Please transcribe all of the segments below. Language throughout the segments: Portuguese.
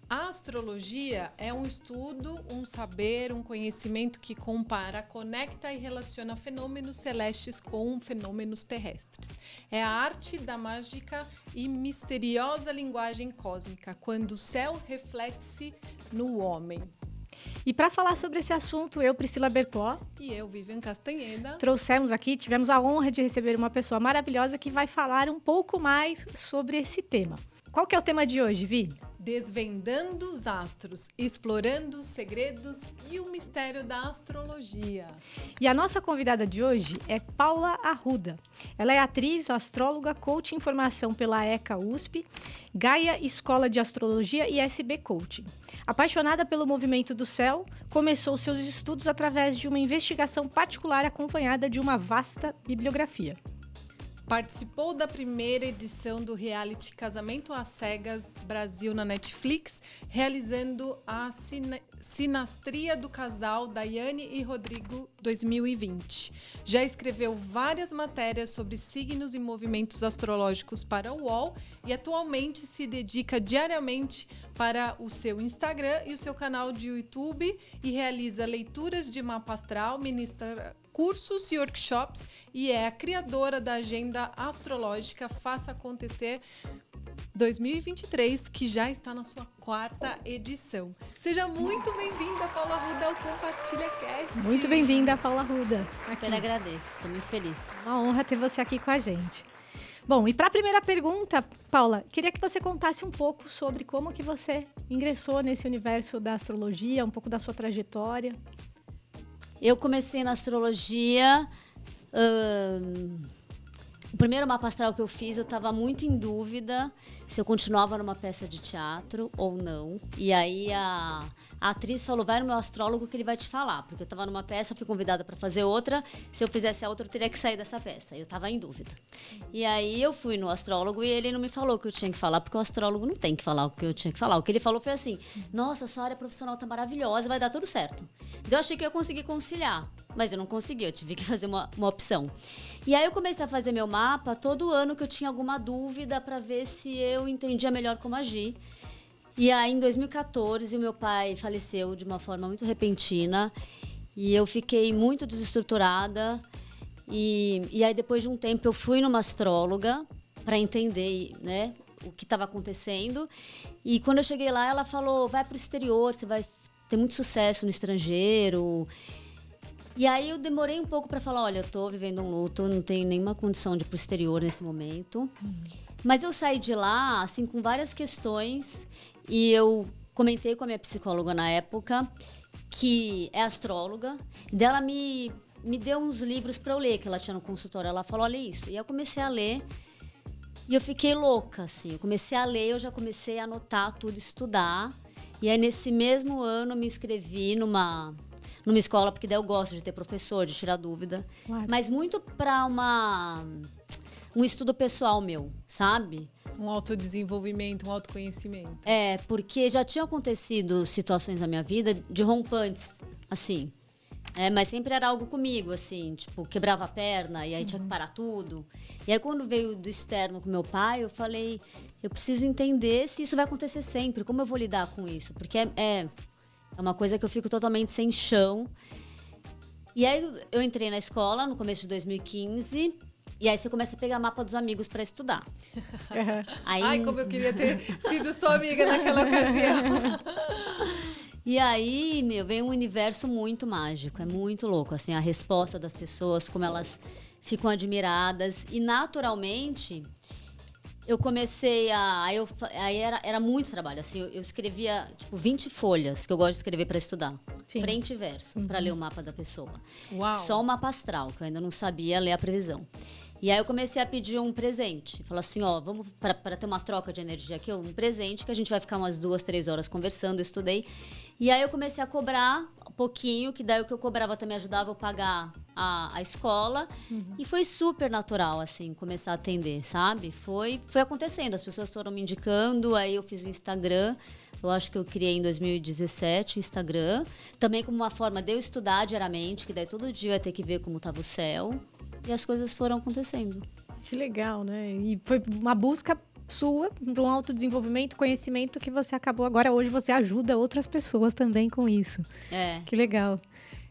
A astrologia é um estudo, um saber, um conhecimento que compara, conecta e relaciona fenômenos celestes com fenômenos terrestres. É a arte da mágica e misteriosa linguagem cósmica, quando o céu reflete-se no homem. E para falar sobre esse assunto, eu, Priscila Bercó, E eu, Vivian Castanheda, tivemos a honra de receber uma pessoa maravilhosa que vai falar um pouco mais sobre esse tema. Qual que é o tema de hoje, Vi? desvendando os astros, explorando os segredos e o mistério da astrologia. E a nossa convidada de hoje é Paula Arruda. Ela é atriz, astróloga, coach em formação pela ECA USP, Gaia Escola de Astrologia e SB Coaching. Apaixonada pelo movimento do céu, começou seus estudos através de uma investigação particular acompanhada de uma vasta bibliografia. Participou da primeira edição do reality Casamento às Cegas Brasil na Netflix, realizando a sinastria do casal Daiane e Rodrigo 2020. Já escreveu várias matérias sobre signos e movimentos astrológicos para o UOL e atualmente se dedica diariamente para o seu Instagram e o seu canal de YouTube e realiza leituras de mapa astral, ministra cursos e workshops e é a criadora da agenda astrológica Faça Acontecer 2023, que já está na sua 4ª edição. Seja muito bem-vinda, Paula Arruda, ao Compartilha Cast. Muito bem-vinda, Paula Arruda. Super agradeço, estou muito feliz. Uma honra ter você aqui com a gente. Bom, e para a primeira pergunta, Paula, queria que você contasse um pouco sobre como que você ingressou nesse universo da astrologia, um pouco da sua trajetória. Eu comecei na astrologia. O primeiro mapa astral que eu fiz, eu estava muito em dúvida se eu continuava numa peça de teatro ou não. E aí a atriz falou, vai no meu astrólogo que ele vai te falar. Porque eu estava numa peça, fui convidada para fazer outra. Se eu fizesse a outra, eu teria que sair dessa peça. Eu estava em dúvida. E aí eu fui no astrólogo e ele não me falou o que eu tinha que falar, porque o astrólogo não tem que falar o que eu tinha que falar. O que ele falou foi assim, nossa, sua área profissional tá maravilhosa, vai dar tudo certo. Então eu achei que eu ia conseguir conciliar. Mas eu não consegui, eu tive que fazer uma opção. E aí eu comecei a fazer meu mapa todo ano que eu tinha alguma dúvida para ver se eu entendia melhor como agir. E aí em 2014 o meu pai faleceu de uma forma muito repentina e eu fiquei muito desestruturada. E aí depois de um tempo eu fui numa astróloga para entender, né, o que estava acontecendo. E quando eu cheguei lá ela falou, vai para o exterior, você vai ter muito sucesso no estrangeiro. E aí eu demorei um pouco para falar, olha, eu tô vivendo um luto, não tenho nenhuma condição de ir pro exterior nesse momento. Mas eu saí de lá, assim, com várias questões. E eu comentei com a minha psicóloga na época, que é astróloga. E dela me deu uns livros para eu ler, que ela tinha no consultório. Ela falou, olha isso. E aí eu comecei a ler. E eu fiquei louca, assim. Eu comecei a ler, eu já comecei a anotar tudo, estudar. E aí nesse mesmo ano eu me inscrevi numa escola, porque daí eu gosto de ter professor, de tirar dúvida. Claro. Mas muito para um estudo pessoal meu, sabe? Um autodesenvolvimento, um autoconhecimento. É, porque já tinham acontecido situações na minha vida de rompantes, assim. Mas sempre era algo comigo, assim, tipo, quebrava a perna e aí tinha que parar tudo. E aí quando veio do externo com meu pai, eu falei, eu preciso entender se isso vai acontecer sempre, como eu vou lidar com isso? Porque é uma coisa que eu fico totalmente sem chão. E aí eu entrei na escola no começo de 2015. E aí você começa a pegar mapa dos amigos para estudar. Aí... Ai, como eu queria ter sido sua amiga naquela ocasião. E aí, vem um universo muito mágico. É muito louco, assim, a resposta das pessoas, como elas ficam admiradas. E naturalmente... Eu comecei aí era muito trabalho, assim, eu escrevia, tipo, 20 folhas, que eu gosto de escrever para estudar. Sim. Frente e verso, para ler o mapa da pessoa. Uau. Só o mapa astral, que eu ainda não sabia ler a previsão. E aí eu comecei a pedir um presente. Falei assim, ó, vamos, para ter uma troca de energia aqui, um presente, que a gente vai ficar umas 2, 3 horas conversando, eu estudei. E aí eu comecei a cobrar um pouquinho, que daí o que eu cobrava também ajudava eu pagar a escola. E foi super natural, assim, começar a atender, sabe? Foi acontecendo, as pessoas foram me indicando, aí eu fiz o Instagram. Eu acho que eu criei em 2017 o Instagram. Também como uma forma de eu estudar diariamente, que daí todo dia eu ia ter que ver como estava o céu. e as coisas foram acontecendo. Que legal, né? E foi uma busca sua para um autodesenvolvimento, conhecimento que você acabou agora. Hoje você ajuda outras pessoas também com isso. Que legal.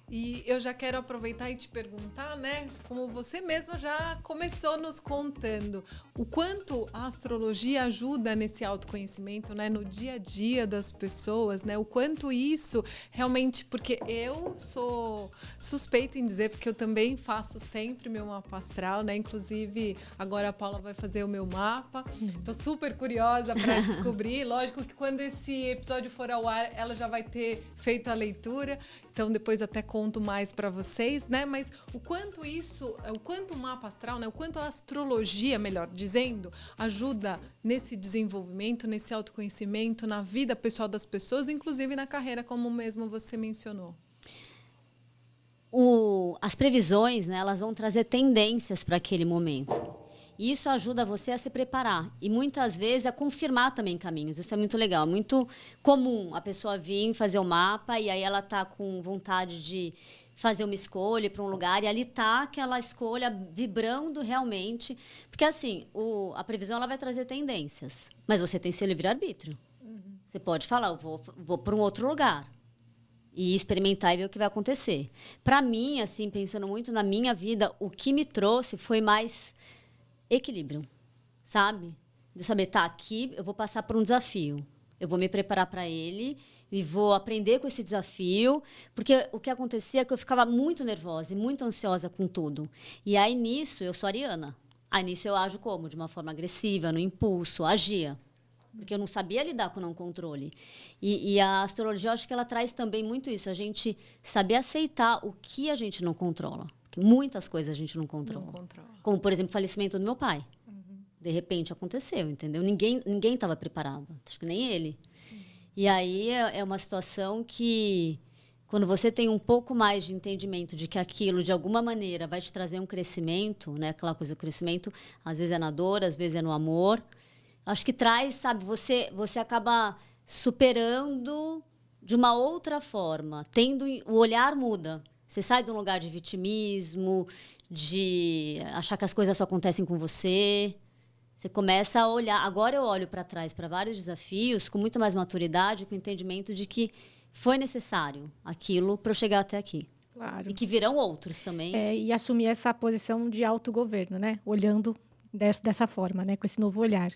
E eu já quero aproveitar e te perguntar, né, como você mesma já começou nos contando, o quanto a astrologia ajuda nesse autoconhecimento, né, no dia a dia das pessoas, né, o quanto isso realmente, porque eu sou suspeita em dizer, porque eu também faço sempre meu mapa astral, né, inclusive agora a Paula vai fazer o meu mapa, tô super curiosa para descobrir, lógico que quando esse episódio for ao ar, ela já vai ter feito a leitura, então depois até conto mais para vocês, né? Mas o quanto o mapa astral, né? O quanto a astrologia, melhor dizendo, ajuda nesse desenvolvimento, nesse autoconhecimento, na vida pessoal das pessoas, inclusive na carreira, como mesmo você mencionou. As previsões, né? Elas vão trazer tendências para aquele momento. E isso ajuda você a se preparar. E muitas vezes a confirmar também caminhos. Isso é muito legal. É muito comum a pessoa vir fazer o mapa e aí ela está com vontade de fazer uma escolha para um lugar e ali está aquela escolha vibrando realmente. Porque assim, a previsão ela vai trazer tendências. Mas você tem seu livre-arbítrio. Você pode falar, eu vou para um outro lugar. E experimentar e ver o que vai acontecer. Para mim, assim, pensando muito na minha vida, o que me trouxe foi mais equilíbrio, sabe? De saber, tá, aqui eu vou passar por um desafio. Eu vou me preparar para ele e vou aprender com esse desafio, porque o que acontecia é que eu ficava muito nervosa e muito ansiosa com tudo. E aí, nisso, eu sou ariana. Aí, nisso, eu ajo como? De uma forma agressiva, no impulso, agia. Porque eu não sabia lidar com o não controle. E a astrologia, eu acho que ela traz também muito isso. A gente saber aceitar o que a gente não controla. Muitas coisas a gente não controla. Como, por exemplo, o falecimento do meu pai. De repente aconteceu, entendeu? Ninguém estava preparado. Acho que nem ele. E aí é uma situação que, quando você tem um pouco mais de entendimento de que aquilo, de alguma maneira, vai te trazer um crescimento, né? Aquela coisa do crescimento, às vezes é na dor, às vezes é no amor. Acho que traz, sabe, você acaba superando de uma outra forma. O olhar muda. Você sai de um lugar de vitimismo, de achar que as coisas só acontecem com você. Você começa a olhar. Agora eu olho para trás para vários desafios com muito mais maturidade, com o entendimento de que foi necessário aquilo para eu chegar até aqui. Claro. E que virão outros também. E assumir essa posição de autogoverno, né? Olhando dessa forma, né? Com esse novo olhar.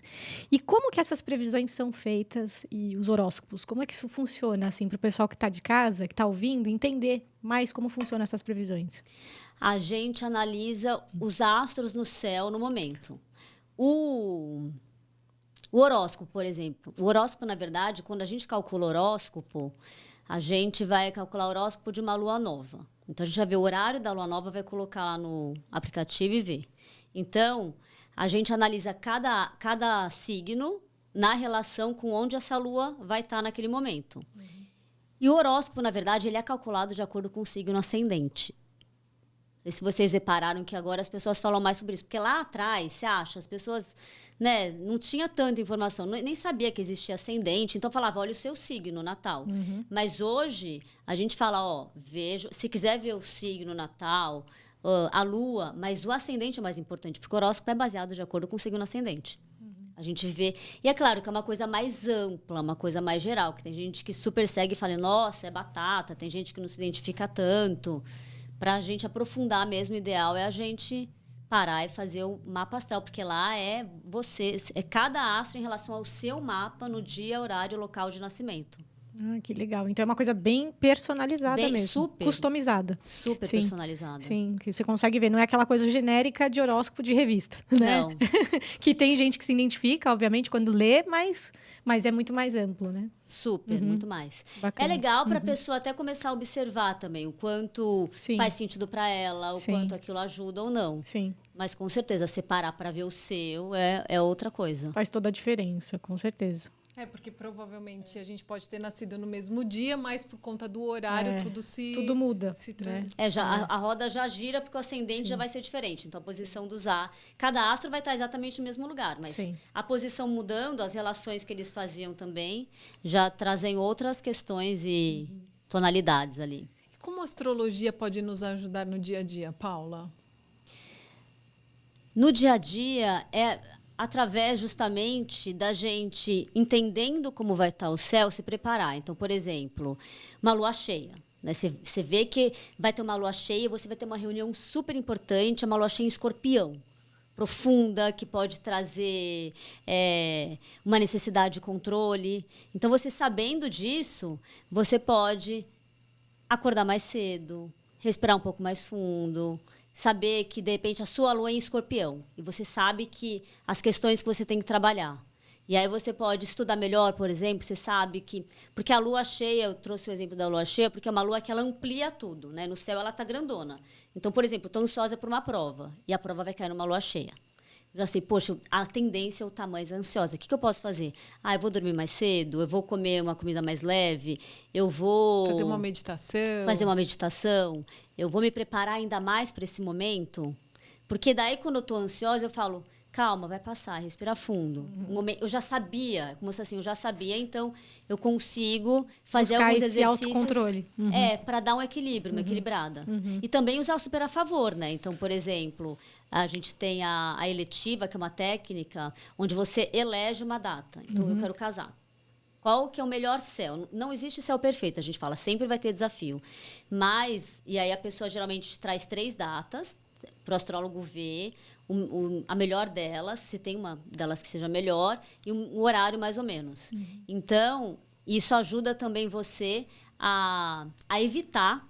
E como que essas previsões são feitas e os horóscopos? Como é que isso funciona, assim, para o pessoal que está de casa, que está ouvindo, entender mais como funcionam essas previsões? A gente analisa os astros no céu no momento. O horóscopo, por exemplo. O horóscopo, na verdade, quando a gente calcula o horóscopo, a gente vai calcular o horóscopo de uma lua nova. Então, a gente vai ver o horário da lua nova, vai colocar lá no aplicativo e ver. Então, a gente analisa cada signo na relação com onde essa lua vai estar naquele momento. E o horóscopo, na verdade, ele é calculado de acordo com o signo ascendente. Não sei se vocês repararam que agora as pessoas falam mais sobre isso. Porque lá atrás, você acha, as pessoas, né, não tinha tanta informação, nem sabia que existia ascendente. Então, falava, olha o seu signo natal. Mas hoje, a gente fala, se quiser ver o signo natal, a lua, mas o ascendente é mais importante, porque o horóscopo é baseado de acordo com o signo ascendente. A gente vê. E é claro que é uma coisa mais ampla, uma coisa mais geral, que tem gente que super segue e fala, nossa, é batata, tem gente que não se identifica tanto. Para a gente aprofundar mesmo, o ideal é a gente parar e fazer o mapa astral, porque lá é cada astro em relação ao seu mapa no dia, horário, local de nascimento. Que legal. Então é uma coisa bem personalizada mesmo. Super. Customizada. Super Sim, personalizada. Sim, que você consegue ver. Não é aquela coisa genérica de horóscopo de revista, né? Não. Que tem gente que se identifica, obviamente, quando lê, mas é muito mais amplo, né? Super, muito mais. Bacana. É legal para a pessoa até começar a observar também o quanto faz sentido para ela, o quanto aquilo ajuda ou não. Sim. Mas com certeza, separar para ver o seu é outra coisa. Faz toda a diferença, com certeza. Porque provavelmente a gente pode ter nascido no mesmo dia, mas por conta do horário tudo muda, né? A roda já gira porque o ascendente já vai ser diferente. Então a posição cada astro vai estar exatamente no mesmo lugar, mas a posição mudando, as relações que eles faziam também já trazem outras questões e tonalidades ali. E como a astrologia pode nos ajudar no dia a dia, Paula? No dia a dia, é através justamente da gente entendendo como vai estar o céu, se preparar. Então, por exemplo, uma lua cheia. Né? Você vê que vai ter uma lua cheia, você vai ter uma reunião super importante, uma lua cheia em Escorpião, profunda, que pode trazer uma necessidade de controle. Então, você sabendo disso, você pode acordar mais cedo, respirar um pouco mais fundo, saber que, de repente, a sua lua é em Escorpião e você sabe que as questões que você tem que trabalhar. E aí você pode estudar melhor, por exemplo, você sabe que... Porque a lua cheia, eu trouxe o exemplo da lua cheia, porque é uma lua que ela amplia tudo, né? No céu ela está grandona. Então, por exemplo, estou ansiosa por uma prova e a prova vai cair numa lua cheia. Já sei, poxa, a tendência é eu estar mais ansiosa. O que eu posso fazer? Eu vou dormir mais cedo, eu vou comer uma comida mais leve, eu vou... Fazer uma meditação. Eu vou me preparar ainda mais para esse momento. Porque daí, quando eu estou ansiosa, eu falo, calma, vai passar, respira fundo. Eu já sabia, como se assim, eu já sabia, então eu consigo fazer buscar alguns esse exercícios... autocontrole. para dar um equilíbrio, uma equilibrada. E também usar o super a favor, né? Então, por exemplo, a gente tem a eletiva, que é uma técnica onde você elege uma data. Então, eu quero casar. Qual que é o melhor céu? Não existe céu perfeito, a gente fala, sempre vai ter desafio. Mas, e aí a pessoa geralmente traz 3 datas para o astrólogo ver a melhor delas, se tem uma delas que seja melhor, e um horário mais ou menos. Então, isso ajuda também você a evitar,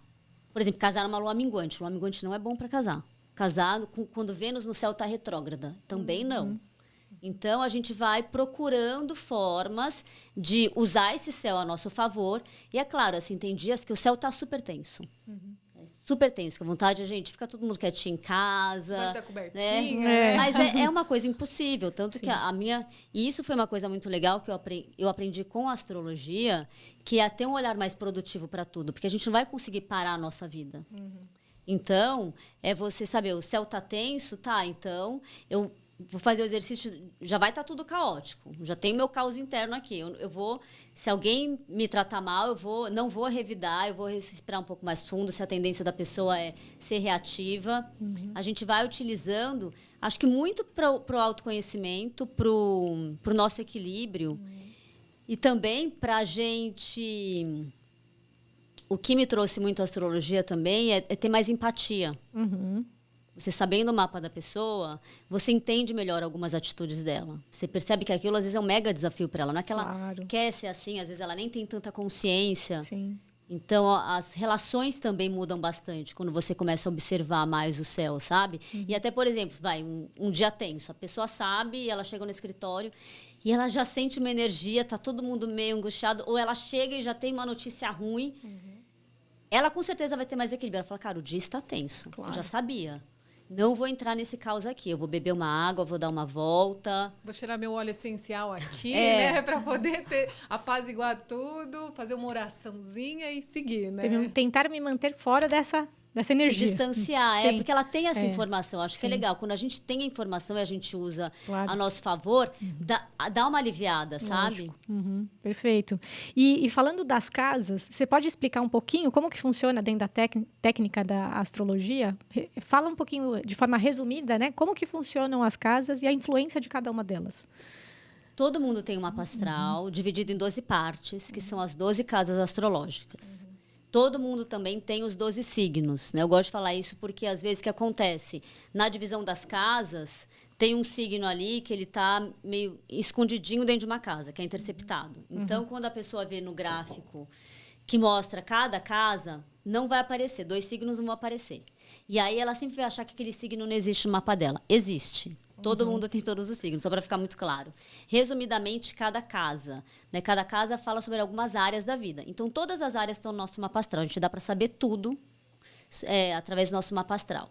por exemplo, casar numa lua minguante. Lua minguante não é bom para casar. Casar quando Vênus no céu está retrógrada, também não. Então, a gente vai procurando formas de usar esse céu a nosso favor. E é claro, assim, tem dias que o céu está super tenso. Super tenso, que a vontade, a gente fica todo mundo quietinho em casa. Mas tá cobertinha, né? Mas é uma coisa impossível. Tanto que a minha... E isso foi uma coisa muito legal que eu aprendi com a astrologia, que é ter um olhar mais produtivo para tudo. Porque a gente não vai conseguir parar a nossa vida. Então, é você saber, o céu tá tenso, tá? Então, eu vou fazer o exercício, já vai estar tudo caótico. Já tem meu caos interno aqui. Eu vou, se alguém me tratar mal, não vou revidar, eu vou respirar um pouco mais fundo, se a tendência da pessoa é ser reativa. A gente vai utilizando, acho que muito para o autoconhecimento, para o nosso equilíbrio. E também para a gente... O que me trouxe muito a astrologia também é ter mais empatia. Você sabendo o mapa da pessoa, você entende melhor algumas atitudes dela. Você percebe que aquilo, às vezes, é um mega desafio para ela. Não é que ela quer ser assim, às vezes ela nem tem tanta consciência. Sim. Então, as relações também mudam bastante quando você começa a observar mais o céu, sabe? E até, por exemplo, um dia tenso. A pessoa sabe, ela chega no escritório e ela já sente uma energia, tá todo mundo meio angustiado. Ou ela chega e já tem uma notícia ruim. Ela, com certeza, vai ter mais equilíbrio. Ela fala, cara, o dia está tenso. Claro. Eu já sabia. Não vou entrar nesse caos aqui. Eu vou beber uma água, vou dar uma volta. Vou tirar meu óleo essencial aqui, né? Para poder apaziguar tudo, fazer uma oraçãozinha e seguir, né? Tentar me manter fora dessa energia. Se distanciar, porque ela tem essa informação. Acho que é legal. Quando a gente tem a informação e a gente usa a nosso favor, dá uma aliviada, sabe? Perfeito. E falando das casas, você pode explicar um pouquinho como que funciona dentro da técnica da astrologia? Fala um pouquinho, de forma resumida, né? Como que funcionam as casas e a influência de cada uma delas. Todo mundo tem um mapa astral dividido em 12 partes, que são as 12 casas astrológicas. Todo mundo também tem os 12 signos, né? Eu gosto de falar isso porque, às vezes, o que acontece? Na divisão das casas, tem um signo ali que ele está meio escondidinho dentro de uma casa, que é interceptado. Então, quando a pessoa vê no gráfico que mostra cada casa, não vai aparecer. 2 signos não vão aparecer. E aí, ela sempre vai achar que aquele signo não existe no mapa dela. Existe. Todo mundo tem todos os signos, só para ficar muito claro. Resumidamente, cada casa. Né? Cada casa fala sobre algumas áreas da vida. Então, todas as áreas estão no nosso mapa astral. A gente dá para saber tudo através do nosso mapa astral.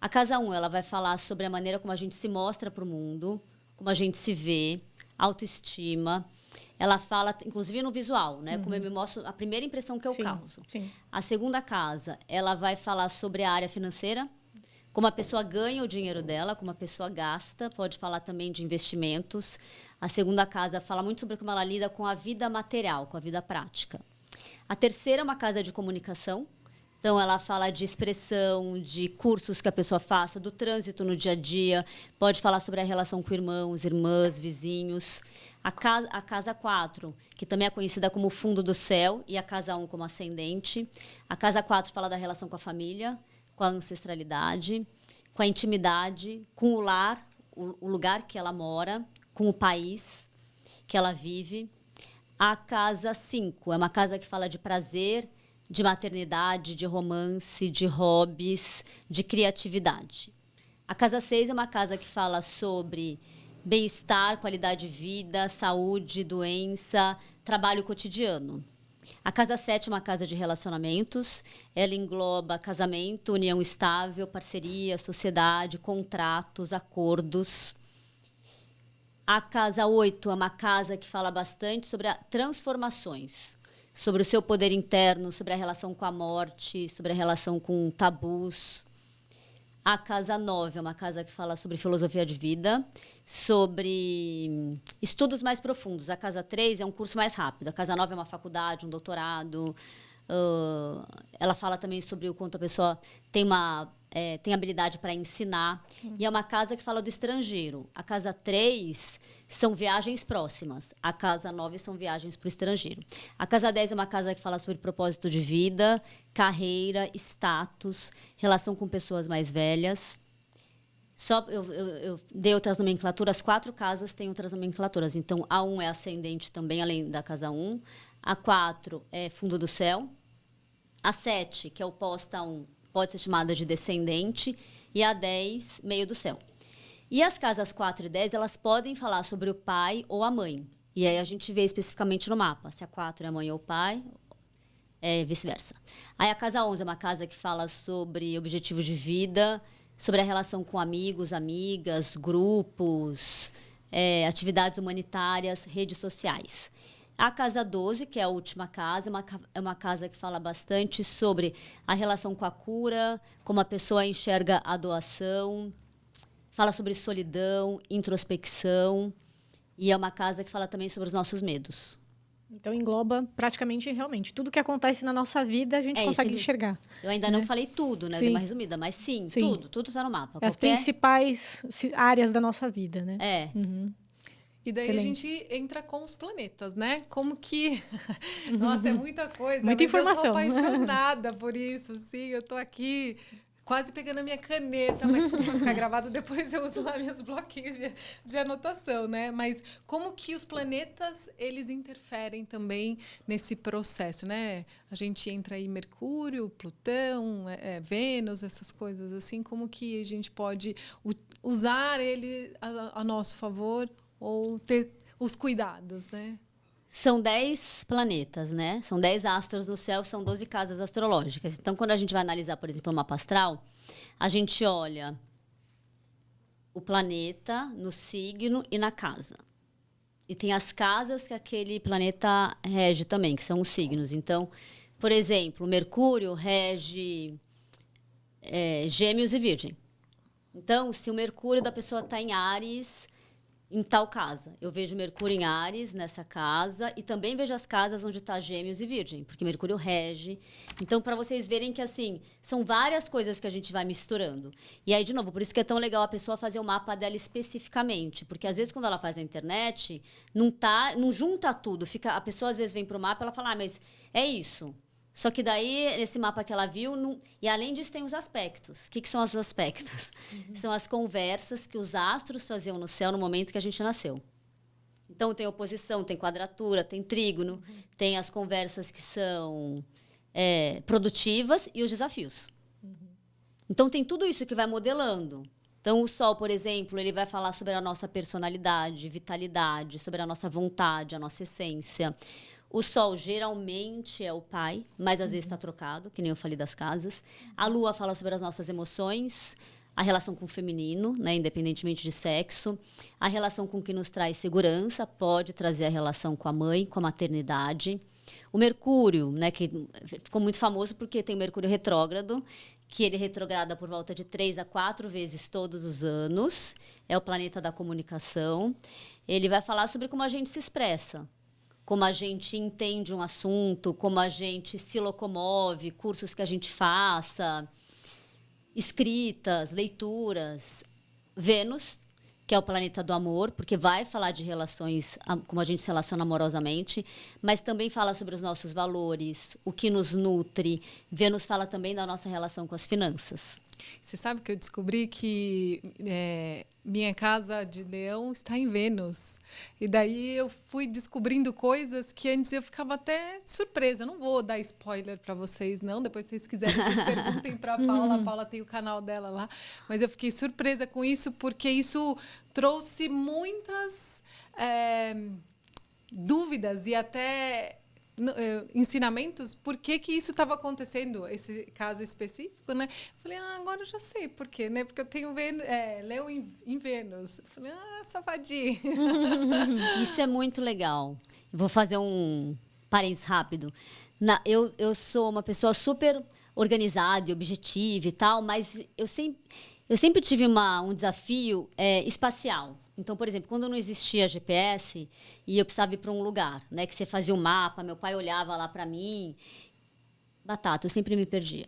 A casa 1, ela vai falar sobre a maneira como a gente se mostra para o mundo, como a gente se vê, autoestima. Ela fala, inclusive, no visual, né? Como eu me mostro, a primeira impressão que eu causo. Sim. A segunda casa, ela vai falar sobre a área financeira, como a pessoa ganha o dinheiro dela, como a pessoa gasta, pode falar também de investimentos. A segunda casa fala muito sobre como ela lida com a vida material, com a vida prática. A terceira é uma casa de comunicação, Então, ela fala de expressão, de cursos que a pessoa faça, do trânsito no dia a dia. Pode falar sobre a relação com irmãos, irmãs, vizinhos. A casa 4, que também é conhecida como fundo do céu, e a casa 1 como ascendente. A casa 4 fala da relação com a família, com a ancestralidade, com a intimidade, com o lar, o lugar que ela mora, com o país que ela vive. A casa 5 é uma casa que fala de prazer, de maternidade, de romance, de hobbies, de criatividade. A casa 6 é uma casa que fala sobre bem-estar, qualidade de vida, saúde, doença, trabalho cotidiano. A casa 7 é uma casa de relacionamentos. Ela engloba casamento, união estável, parceria, sociedade, contratos, acordos. A casa 8 é uma casa que fala bastante sobre transformações, sobre o seu poder interno, sobre a relação com a morte, sobre a relação com tabus. A casa 9 é uma casa que fala sobre filosofia de vida, sobre estudos mais profundos. A casa 3 é um curso mais rápido. A casa 9 é uma faculdade, um doutorado. Ela fala também sobre o quanto a pessoa tem habilidade para ensinar. E é uma casa que fala do estrangeiro. A casa 3 são viagens próximas. A casa 9 são viagens para o estrangeiro. A casa 10 é uma casa que fala sobre propósito de vida, carreira, status, relação com pessoas mais velhas. Eu dei outras nomenclaturas. As 4 casas têm outras nomenclaturas. Então, a 1 é ascendente também, além da casa 1. A 4 é fundo do céu. A 7, que é oposta a 1, pode ser chamada de descendente. E a 10, meio do céu. E as casas 4 e 10, elas podem falar sobre o pai ou a mãe. E aí a gente vê especificamente no mapa, se a 4 é a mãe ou o pai, vice-versa. Aí a casa 11 é uma casa que fala sobre objetivos de vida, sobre a relação com amigos, amigas, grupos, atividades humanitárias, redes sociais. A casa 12, que é a última casa, é uma casa que fala bastante sobre a relação com a cura, como a pessoa enxerga a doação, fala sobre solidão, introspecção, e é uma casa que fala também sobre os nossos medos. Então engloba praticamente, realmente, tudo que acontece na nossa vida a gente consegue enxergar. Eu ainda não falei tudo, né? Dei uma resumida, mas sim. Tudo está no mapa. As principais áreas da nossa vida, né? Uhum. E daí a gente entra com os planetas, né? Como que... Nossa, é muita coisa. Muita informação. Eu sou apaixonada por isso, sim. Eu tô aqui quase pegando a minha caneta, mas como vai ficar gravado, depois eu uso lá meus bloquinhos de anotação, né? Mas como que os planetas, eles interferem também nesse processo, né? A gente entra aí Mercúrio, Plutão, Vênus, essas coisas assim. Como que a gente pode usar ele a nosso favor ou ter os cuidados, né? São 10 planetas, né? São 10 astros no céu, são 12 casas astrológicas. Então, quando a gente vai analisar, por exemplo, o mapa astral, a gente olha o planeta no signo e na casa. E tem as casas que aquele planeta rege também, que são os signos. Então, por exemplo, Mercúrio rege Gêmeos e Virgem. Então, se o Mercúrio da pessoa está em Áries, em tal casa, eu vejo Mercúrio em Áries, nessa casa, e também vejo as casas onde está Gêmeos e Virgem, porque Mercúrio rege. Então, para vocês verem que, assim, são várias coisas que a gente vai misturando. E aí, de novo, por isso que é tão legal a pessoa fazer o mapa dela especificamente, porque, às vezes, quando ela faz na internet, não junta tudo. A pessoa, às vezes, vem para o mapa e ela fala, mas é isso. Só que daí, esse mapa que ela viu... E, além disso, tem os aspectos. O que são os aspectos? São as conversas que os astros faziam no céu no momento que a gente nasceu. Então, tem oposição, tem quadratura, tem trígono, tem as conversas que são produtivas e os desafios. Então, tem tudo isso que vai modelando. Então, o Sol, por exemplo, ele vai falar sobre a nossa personalidade, vitalidade, sobre a nossa vontade, a nossa essência. O Sol geralmente é o pai, mas às vezes está trocado, que nem eu falei das casas. A Lua fala sobre as nossas emoções, a relação com o feminino, né, independentemente de sexo. A relação com o que nos traz segurança pode trazer a relação com a mãe, com a maternidade. O Mercúrio, né, que ficou muito famoso porque tem o Mercúrio retrógrado, que ele retrograda por volta de 3 a 4 vezes todos os anos. É o planeta da comunicação. Ele vai falar sobre como a gente se expressa. como a gente entende um assunto, como a gente se locomove, cursos que a gente faça, escritas, leituras. Vênus, que é o planeta do amor, porque vai falar de relações, como a gente se relaciona amorosamente, mas também fala sobre os nossos valores, o que nos nutre. Vênus fala também da nossa relação com as finanças. Você sabe que eu descobri que minha casa de leão está em Vênus. E daí eu fui descobrindo coisas que antes eu ficava até surpresa. Não vou dar spoiler para vocês, não. Depois, se vocês quiserem, vocês perguntem para a Paula. A Paula tem o canal dela lá. Mas eu fiquei surpresa com isso, porque isso trouxe muitas dúvidas e até ensinamentos, por que isso estava acontecendo, esse caso específico, né? Eu falei, agora eu já sei por quê, né? Porque eu tenho Leão em Vênus. Eu falei, safadinho. Isso é muito legal. Vou fazer um parênteses rápido. Eu sou uma pessoa super organizada e objetiva e tal, mas eu sempre tive um desafio espacial. Então, por exemplo, quando não existia GPS e eu precisava ir para um lugar, né, que você fazia um mapa, meu pai olhava lá para mim, batata, eu sempre me perdia.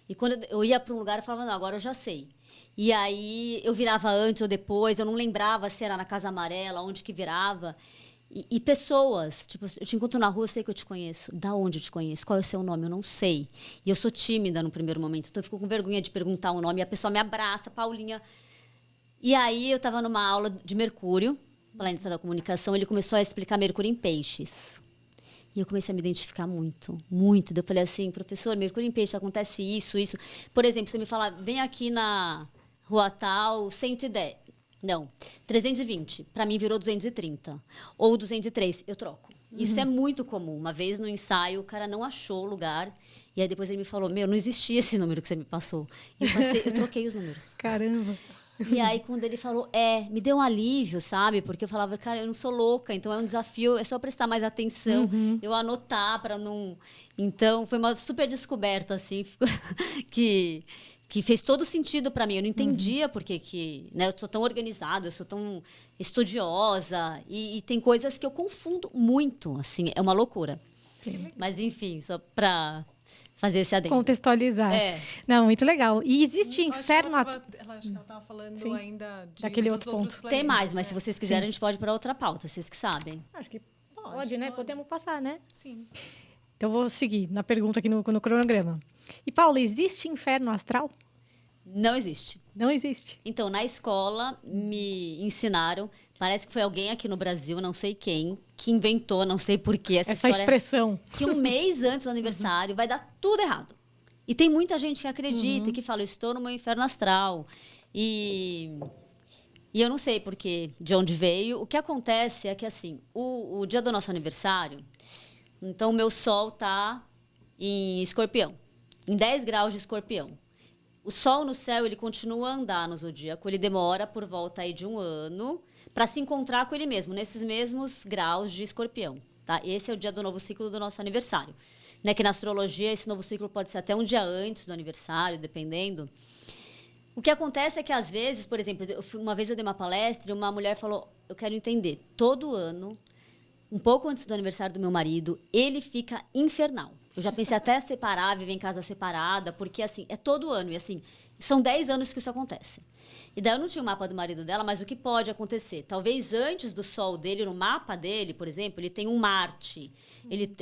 E quando eu ia para um lugar, eu falava, não, agora eu já sei. E aí eu virava antes ou depois, eu não lembrava se era na Casa Amarela, onde que virava. E pessoas, tipo, eu te encontro na rua, eu sei que eu te conheço. Da onde eu te conheço? Qual é o seu nome? Eu não sei. E eu sou tímida no primeiro momento, então eu fico com vergonha de perguntar o nome. E a pessoa me abraça, Paulinha. E aí eu estava numa aula de Mercúrio, planeta da comunicação, ele começou a explicar Mercúrio em peixes. E eu comecei a me identificar muito, muito. Daí eu falei assim, professor, Mercúrio em peixes, acontece isso, isso. Por exemplo, você me fala, vem aqui na rua tal, 110. Não, 320. Para mim virou 230. Ou 203, eu troco. Isso é muito comum. Uma vez no ensaio, o cara não achou o lugar. E aí depois ele me falou, não existia esse número que você me passou. E eu troquei os números. Caramba. E aí, quando ele falou, me deu um alívio, sabe? Porque eu falava, cara, eu não sou louca, então é um desafio, é só prestar mais atenção, eu anotar para não... Então, foi uma super descoberta, assim, que fez todo sentido para mim. Eu não entendia porque né, eu sou tão organizada, eu sou tão estudiosa, e tem coisas que eu confundo muito, assim, é uma loucura. Sim. Mas, enfim, só para fazer esse adendo. Contextualizar. Não, muito legal. E existe inferno... Ela estava falando ainda daquele outros planetas. Tem mais, mas se vocês quiserem, a gente pode ir para outra pauta, vocês que sabem. Acho que pode, né? Podemos passar, né? Sim. Então, vou seguir na pergunta aqui no cronograma. E, Paula, existe inferno astral? Não existe. Não existe. Então, na escola, me ensinaram, parece que foi alguém aqui no Brasil, não sei quem, que inventou, não sei porquê, essa expressão. Que um mês antes do aniversário vai dar tudo errado. E tem muita gente que acredita e que fala, eu estou no meu inferno astral. E eu não sei porque, de onde veio. O que acontece é que, assim, o dia do nosso aniversário, então o meu sol está em Escorpião, em 10 graus de Escorpião. O Sol no céu, ele continua a andar no zodíaco, ele demora por volta aí de 1 ano para se encontrar com ele mesmo, nesses mesmos graus de Escorpião. Tá? Esse é o dia do novo ciclo do nosso aniversário. Né? Que na astrologia, esse novo ciclo pode ser até um dia antes do aniversário, dependendo. O que acontece é que, às vezes, por exemplo, uma vez eu dei uma palestra e uma mulher falou, eu quero entender, todo ano, um pouco antes do aniversário do meu marido, ele fica infernal. Eu já pensei até separar, viver em casa separada, porque, assim, é todo ano. E, assim, são 10 anos que isso acontece. E daí eu não tinha o mapa do marido dela, mas o que pode acontecer? Talvez antes do Sol dele, no mapa dele, por exemplo, ele tem um Marte.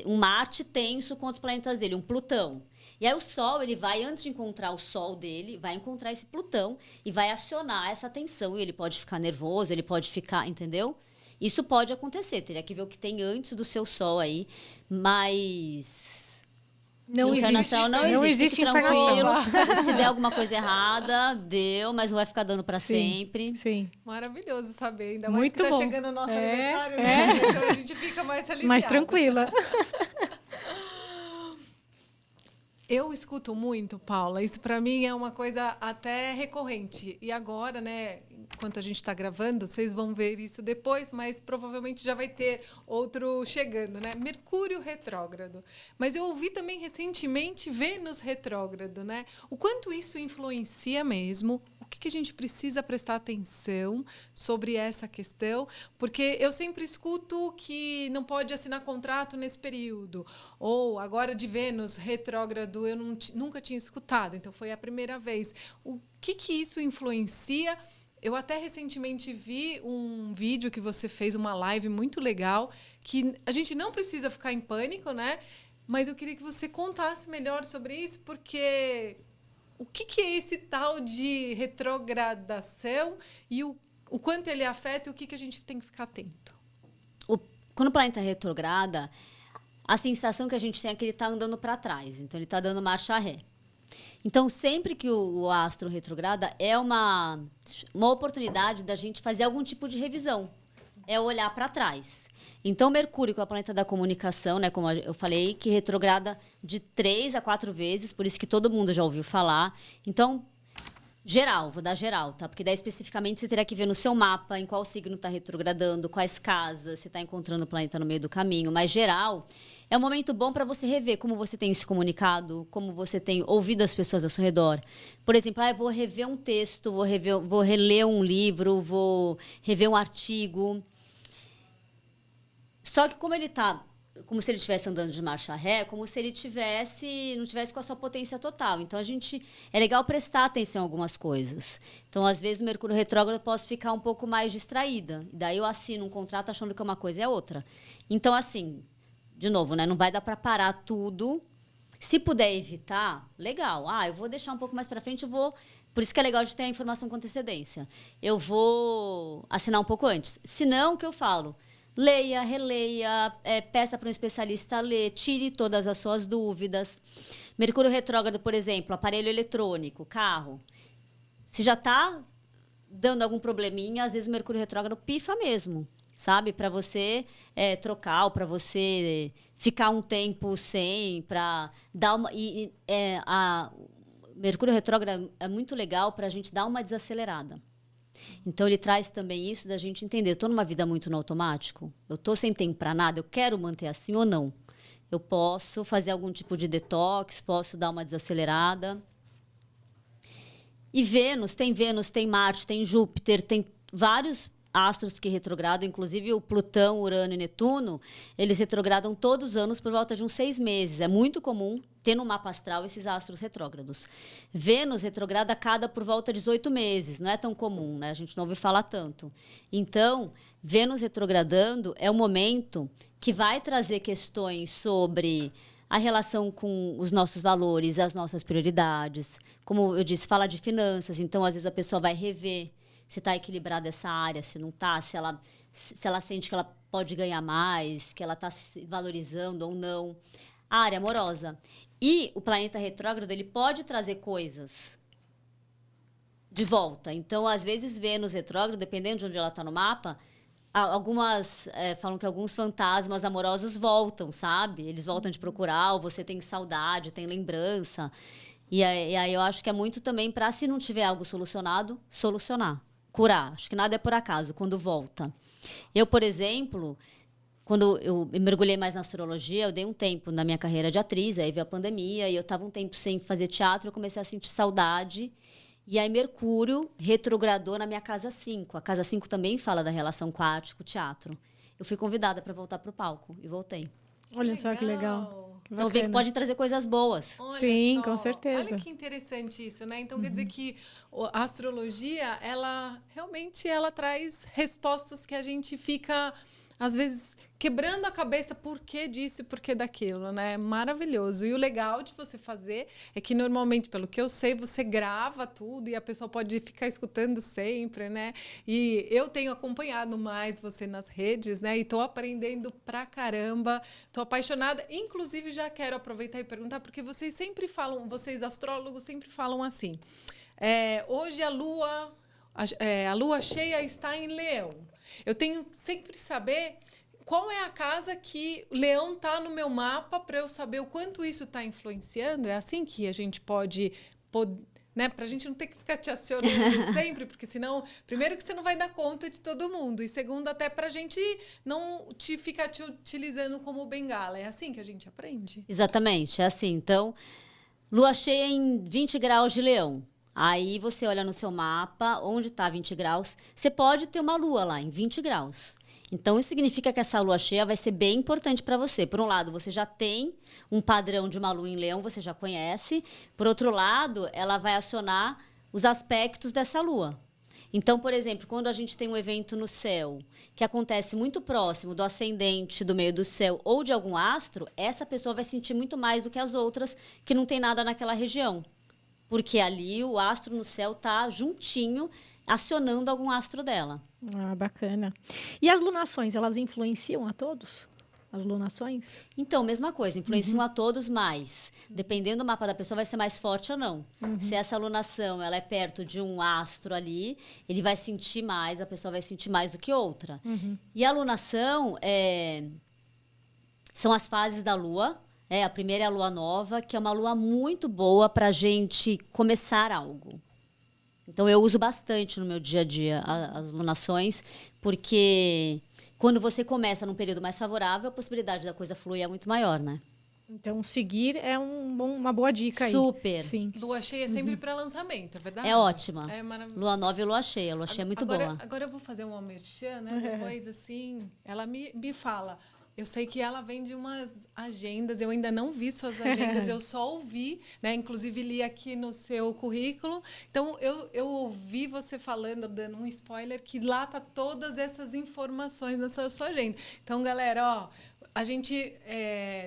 Um Marte tenso com os planetas dele, um Plutão. E aí o Sol, ele vai, antes de encontrar o Sol dele, vai encontrar esse Plutão e vai acionar essa tensão. E ele pode ficar nervoso, ele pode ficar, entendeu? Isso pode acontecer, teria que ver o que tem antes do seu Sol aí, mas... Não existe. Não existe, tranquilo. Se der alguma coisa errada, deu, mas não vai ficar dando para sempre. Sim. Maravilhoso saber, ainda mais que tá chegando o nosso aniversário, né? Então a gente fica mais aliviada. Mais tranquila. Eu escuto muito, Paula, isso para mim é uma coisa até recorrente. E agora, né, enquanto a gente está gravando, vocês vão ver isso depois, mas provavelmente já vai ter outro chegando, né? Mercúrio retrógrado. Mas eu ouvi também recentemente Vênus retrógrado, né? O quanto isso influencia mesmo, o que a gente precisa prestar atenção sobre essa questão, porque eu sempre escuto que não pode assinar contrato nesse período, ou agora de Vênus retrógrado eu nunca tinha escutado, então foi a primeira vez. O que isso influencia? Eu até recentemente vi um vídeo que você fez, uma live muito legal, que a gente não precisa ficar em pânico, né? Mas eu queria que você contasse melhor sobre isso, porque o que é esse tal de retrogradação e o quanto ele afeta e o que a gente tem que ficar atento? Quando o planeta retrograda, a sensação que a gente tem é que ele está andando para trás, então ele está dando marcha ré. Então, sempre que o astro retrograda, é uma oportunidade da gente fazer algum tipo de revisão. É olhar para trás. Então, Mercúrio, que é o planeta da comunicação, né, como eu falei, que retrograda de 3 a 4 vezes, por isso que todo mundo já ouviu falar. Então, geral, vou dar geral, tá? Porque daí especificamente você terá que ver no seu mapa em qual signo está retrogradando, quais casas, você está encontrando o planeta no meio do caminho. Mas geral, é um momento bom para você rever como você tem se comunicado, como você tem ouvido as pessoas ao seu redor. Por exemplo, eu vou rever um texto, vou reler um livro, vou rever um artigo. Só que como ele está, como se ele estivesse andando de marcha ré, como se ele não tivesse com a sua potência total. Então, é legal prestar atenção em algumas coisas. Então, às vezes, no Mercúrio retrógrado, eu posso ficar um pouco mais distraída. E daí eu assino um contrato achando que uma coisa é outra. Então, assim, de novo, né, não vai dar para parar tudo. Se puder evitar, legal. Eu vou deixar um pouco mais para frente, Por isso que é legal de ter a informação com antecedência. Eu vou assinar um pouco antes. Se não, o que eu falo? Leia, releia, peça para um especialista ler, tire todas as suas dúvidas. Mercúrio retrógrado, por exemplo, aparelho eletrônico, carro. Se já está dando algum probleminha, às vezes o Mercúrio retrógrado pifa mesmo, sabe? Para você trocar ou para você ficar um tempo sem, para dar uma... Mercúrio retrógrado é muito legal para a gente dar uma desacelerada. Então, ele traz também isso da gente entender. Eu estou numa vida muito no automático? Eu estou sem tempo para nada? Eu quero manter assim ou não? Eu posso fazer algum tipo de detox? Posso dar uma desacelerada? E Vênus, tem Marte, tem Júpiter, tem vários astros que retrogradam, inclusive o Plutão, Urano e Netuno, eles retrogradam todos os anos por volta de uns 6 meses. É muito comum ter no mapa astral esses astros retrógrados. Vênus retrograda a cada por volta de 18 meses. Não é tão comum, né? A gente não ouve falar tanto. Então, Vênus retrogradando é um momento que vai trazer questões sobre a relação com os nossos valores, as nossas prioridades. Como eu disse, fala de finanças. Então, às vezes, a pessoa vai rever se está equilibrada essa área, se não está, se ela sente que ela pode ganhar mais, que ela está se valorizando ou não. A área amorosa. E o planeta retrógrado, ele pode trazer coisas de volta. Então, às vezes, Vênus retrógrado, dependendo de onde ela está no mapa, algumas falam que alguns fantasmas amorosos voltam, sabe? Eles voltam de procurar, ou você tem saudade, tem lembrança. E aí eu acho que é muito também para, se não tiver algo solucionado, solucionar. Curar. Acho que nada é por acaso, quando volta. Eu, por exemplo, quando eu mergulhei mais na astrologia, eu dei um tempo na minha carreira de atriz, aí veio a pandemia, e eu estava um tempo sem fazer teatro, eu comecei a sentir saudade. E aí Mercúrio retrogradou na minha casa 5. A casa 5 também fala da relação com a arte, com o teatro. Eu fui convidada para voltar para o palco e voltei. Olha só que legal. Então, vê que pode trazer coisas boas. Olha Sim, só. com certeza. Olha que interessante isso, né? Então, quer dizer que a astrologia, ela realmente traz respostas que a gente fica, às vezes, quebrando a cabeça por que disso e por que daquilo, né? Maravilhoso. E o legal de você fazer é que, normalmente, pelo que eu sei, você grava tudo e a pessoa pode ficar escutando sempre, né? E eu tenho acompanhado mais você nas redes, né? E tô aprendendo pra caramba. Tô apaixonada. Inclusive, já quero aproveitar e perguntar, porque vocês sempre falam, vocês astrólogos sempre falam assim, hoje a lua cheia está em Leão. Eu tenho sempre que saber qual é a casa que Leão está no meu mapa para eu saber o quanto isso está influenciando. É assim que a gente pode né? Pra gente não ter que ficar te acionando sempre, porque senão, primeiro que você não vai dar conta de todo mundo, e segundo, até pra gente não ficar te utilizando como bengala. É assim que a gente aprende? Exatamente, é assim. Então, lua cheia em 20 graus de Leão. Aí você olha no seu mapa, onde está 20 graus, você pode ter uma lua lá em 20 graus. Então, isso significa que essa lua cheia vai ser bem importante para você. Por um lado, você já tem um padrão de uma lua em Leão, você já conhece. Por outro lado, ela vai acionar os aspectos dessa lua. Então, por exemplo, quando a gente tem um evento no céu que acontece muito próximo do ascendente, do meio do céu ou de algum astro, essa pessoa vai sentir muito mais do que as outras que não tem nada naquela região. Porque ali o astro no céu está juntinho, acionando algum astro dela. Ah, bacana. E as lunações, elas influenciam a todos? As lunações? Então, mesma coisa, influenciam a todos mais. Dependendo do mapa da pessoa, vai ser mais forte ou não. Se essa lunação ela é perto de um astro ali, ele vai sentir mais, a pessoa vai sentir mais do que outra. E a lunação são as fases da lua. A primeira é a lua nova, que é uma lua muito boa para a gente começar algo. Então, eu uso bastante no meu dia a dia as lunações, porque quando você começa num período mais favorável, a possibilidade da coisa fluir é muito maior, né? Então, seguir é uma boa dica aí. Super. Sim. Lua cheia é sempre para lançamento, é verdade? É ótima. É maravilhoso. Lua nova e lua cheia. A lua cheia é muito boa. Agora eu vou fazer uma merchan, né? Depois, assim, ela me fala. Eu sei que ela vende umas agendas, eu ainda não vi suas agendas, eu só ouvi, né? Inclusive li aqui no seu currículo. Então, eu ouvi você falando, dando um spoiler, que lá tá todas essas informações nessa sua agenda. Então, galera, ó, a gente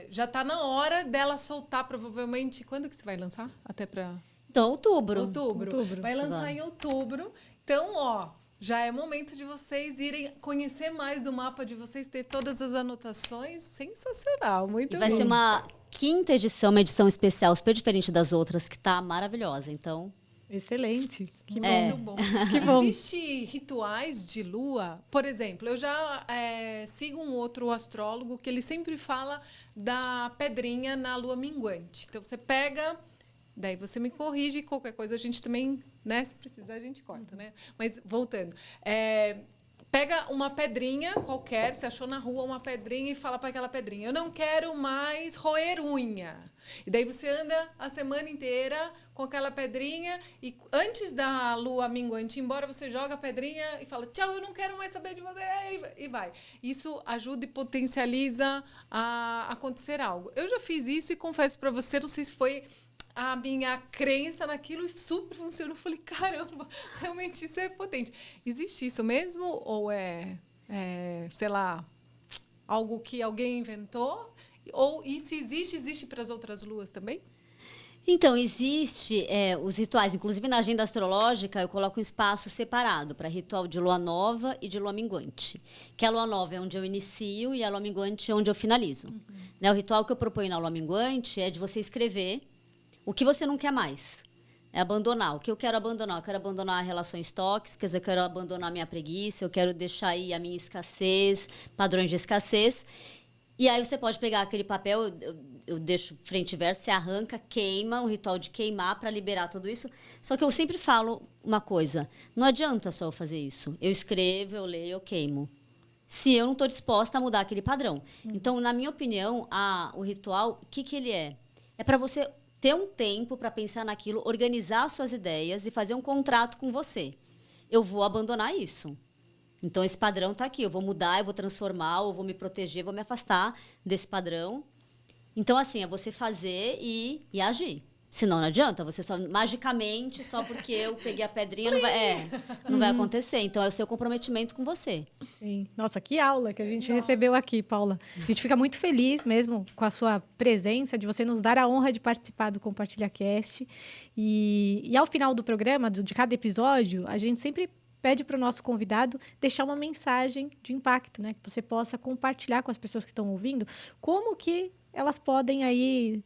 já tá na hora dela soltar, provavelmente. Quando que você vai lançar? Até para... Então, outubro. Outubro. Vai lançar em outubro. Então, ó... Já é momento de vocês irem conhecer mais do mapa de vocês, ter todas as anotações. Sensacional, muito bom. E vai ser uma 5ª edição, uma edição especial, super diferente das outras, que tá maravilhosa. Então, excelente. Que bom. Muito bom. Que bom. Existem rituais de lua? Por exemplo, eu já sigo um outro astrólogo que ele sempre fala da pedrinha na lua minguante. Então, você pega... Daí você me corrige, qualquer coisa a gente também, né? Se precisar, a gente corta, né? Mas, voltando. Pega uma pedrinha qualquer, você achou na rua uma pedrinha e fala para aquela pedrinha, eu não quero mais roer unha. E daí você anda a semana inteira com aquela pedrinha e antes da lua minguante ir embora, você joga a pedrinha e fala, tchau, eu não quero mais saber de você, e vai. Isso ajuda e potencializa a acontecer algo. Eu já fiz isso e confesso para você, não sei se foi... a minha crença naquilo e super funcionou. Eu falei, caramba, realmente isso é potente. Existe isso mesmo? Ou sei lá, algo que alguém inventou? E se existe para as outras luas também? Então, existe os rituais. Inclusive, na agenda astrológica, eu coloco um espaço separado para ritual de lua nova e de lua minguante. Que a lua nova é onde eu inicio e a lua minguante é onde eu finalizo. Né, o ritual que eu proponho na lua minguante é de você escrever o que você não quer mais. É abandonar. O que eu quero abandonar? Eu quero abandonar relações tóxicas, eu quero abandonar a minha preguiça, eu quero deixar aí a minha escassez, padrões de escassez. E aí você pode pegar aquele papel, eu deixo frente e verso, você arranca, queima, um ritual de queimar para liberar tudo isso. Só que eu sempre falo uma coisa, não adianta só eu fazer isso. Eu escrevo, eu leio, eu queimo. Se eu não estou disposta a mudar aquele padrão. Então, na minha opinião, o ritual, o que ele é? É para você... ter um tempo para pensar naquilo, organizar suas ideias e fazer um contrato com você. Eu vou abandonar isso. Então, esse padrão está aqui. Eu vou mudar, eu vou transformar, eu vou me proteger, vou me afastar desse padrão. Então, assim, é você fazer e agir. Senão, não adianta. Você só, magicamente, só porque eu peguei a pedrinha, não vai acontecer. Então, é o seu comprometimento com você. Sim. Nossa, que aula que a gente recebeu aqui, Paula. A gente fica muito feliz mesmo com a sua presença, de você nos dar a honra de participar do Compartilha Cast. E ao final do programa, de cada episódio, a gente sempre pede para o nosso convidado deixar uma mensagem de impacto, né? Que você possa compartilhar com as pessoas que estão ouvindo como que elas podem aí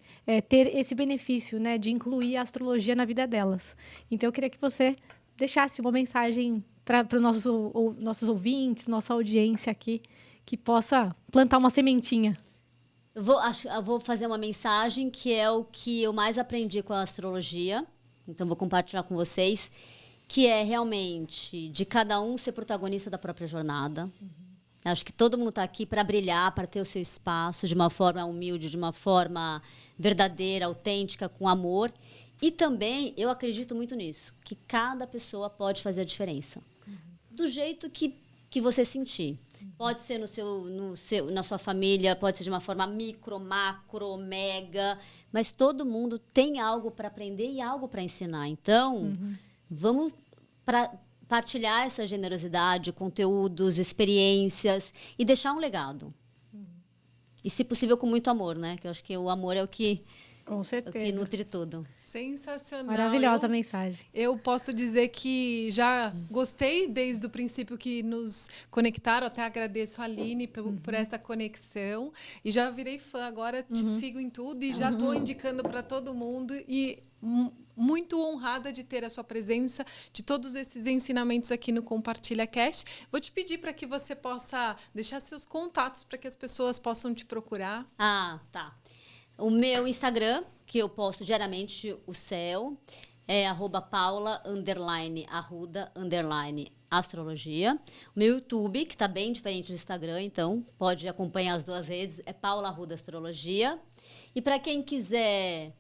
ter esse benefício, né, de incluir a astrologia na vida delas. Então, eu queria que você deixasse uma mensagem para os nossos ouvintes, nossa audiência aqui, que possa plantar uma sementinha. Eu vou fazer uma mensagem que é o que eu mais aprendi com a astrologia, Então, vou compartilhar com vocês, que é realmente de cada um ser protagonista da própria jornada. Acho que todo mundo está aqui para brilhar, para ter o seu espaço de uma forma humilde, de uma forma verdadeira, autêntica, com amor. E também, eu acredito muito nisso, que cada pessoa pode fazer a diferença. Do jeito que você sentir. Pode ser na sua família, pode ser de uma forma micro, macro, mega, mas todo mundo tem algo para aprender e algo para ensinar. Então, vamos partilhar essa generosidade, conteúdos, experiências e deixar um legado. E, se possível, com muito amor, né? Que eu acho que o amor é o que... Com certeza. O que nutre tudo. Sensacional. Maravilhosa a mensagem. Eu posso dizer que já gostei desde o princípio que nos conectaram. Até agradeço a Aline por essa conexão. E já virei fã. Agora te sigo em tudo e já estou indicando para todo mundo. E muito honrada de ter a sua presença, de todos esses ensinamentos aqui no Compartilha Cast. Vou te pedir para que você possa deixar seus contatos para que as pessoas possam te procurar. Ah, tá. O meu Instagram, que eu posto diariamente o céu, é @paula_arruda_astrologia. O meu YouTube, que está bem diferente do Instagram, então pode acompanhar as duas redes, é Paula Arruda Astrologia. E para quem quiser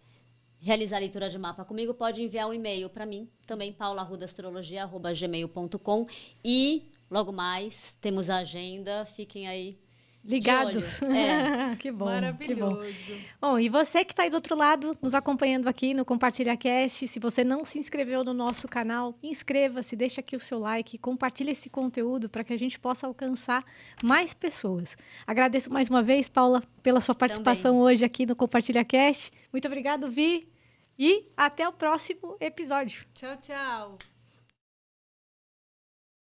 realizar a leitura de mapa comigo, pode enviar um e-mail para mim, também paulaarrudastrologia@gmail.com. E logo mais temos a agenda, fiquem aí ligados. Que bom. Maravilhoso. Que bom, e você que está aí do outro lado, nos acompanhando aqui no Compartilha Cast, se você não se inscreveu no nosso canal, inscreva-se, deixa aqui o seu like, compartilhe esse conteúdo para que a gente possa alcançar mais pessoas. Agradeço mais uma vez, Paula, pela sua participação hoje aqui no Compartilha Cast. Muito obrigado, Vi. E até o próximo episódio. Tchau, tchau.